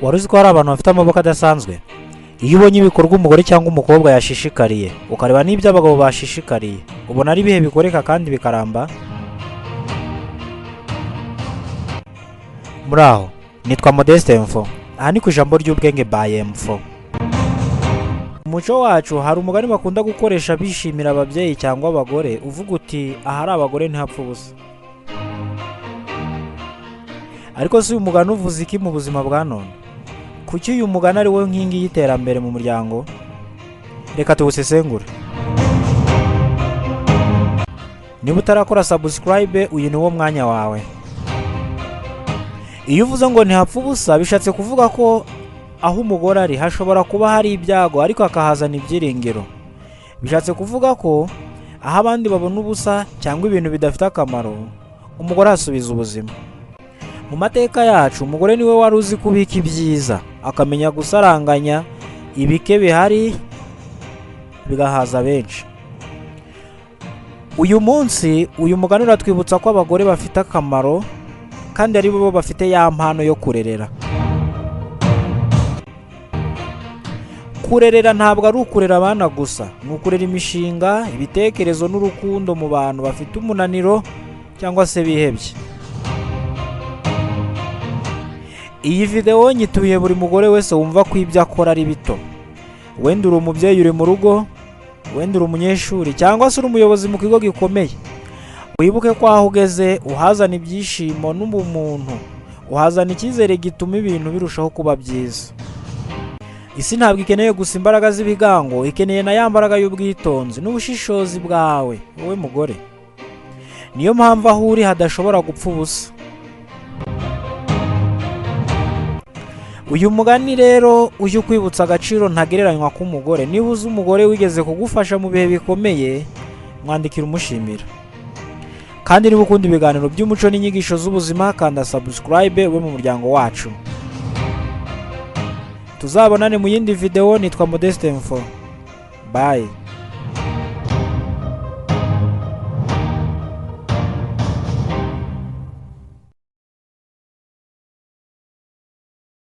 Wari uzi ko hari abantu bafite amaboko adasanzwe? Iyo ubonye ibikorwa umugore cyangwa umukobwa yashishikariye, ukareba n'ibyo abagabo bashishikariye, ubona ari ibihe bikoreka kandi bikaramba? Muraho, nitwa Modeste Info. Aha ni ku ijambo ry'ubwenge by Info. Mu muco wacu hari umugani bakunda gukoresha bishimira ababyeyi cyangwa abagore, uvuga uti ahari abagore ntihapfa ubusa. Ariko si uyu mugani uvuze iki mu buzima bwa none? Kuki uyu mugani ari wo nkingi y'iterambere mu muryango? Reka tuwusesengure. Niba utarakora subscribe, uyu ni wo mwanya wawe. Iyo uvuze ngo ntihapfa ubusa, bishatse kuvuga ko aho umugore ari hashobora kuba hari ibyago ariko akahazana ibyiringiro. Bishatse kuvuga ko aho abandi babona ubusa cyangwa ibintu bidafite akamaro, umugore asubiza ubuzima. Mu mateka yacu, umugore niwe wari uzi kubika ibyiza, akamenya gusaranganya ibike bihari bigahaza benshi. Uyu munsi uyu mugani uratwibutsa ko abagore bafite akamaro kandi ari bo bafite ya mpano yo kurerera. Kurerera ntabwo ari ukurera abana gusa, ni ukurera imishinga, ibitekerezo n'urukundo mu bantu bafite umunaniro cyangwa se bihebye. Iyi video nyituye buri mugore wese wumva ko ibyo akora ari bito. Wenda uri umubyeyi uri mu rugo, wenda uri umunyeshuri cyangwa se uri umuyobozi mu kigo gikomeye. Wibuke ko aho ugeze uhazana ibyishimo n'ubumuntu, uhazana icyizere gituma ibintu birushaho kuba byiza. Isi ntabwo ikeneye gusa imbaraga z'ibigango, ikeneye na ya mbaraga y'ubwitonzi n'ubushishozi bwawe, wowe mugore. Niyo mpamvu aho uri hadashobora gupfa ubusa. Uyu mugani rero ujye ukwibutsa agaciro ntagereranywa k'umugore. Niba uzi umugore wigeze kugufasha mu bihe bikomeye, mwandikira umushimira. Kandi niba ukunda ibiganiro by'umuco n'inyigisho z'ubuzima, kanda subscribe we mu muryango wacu. Tuzabonane mu yindi video. Nitwa Modeste Info. Bye.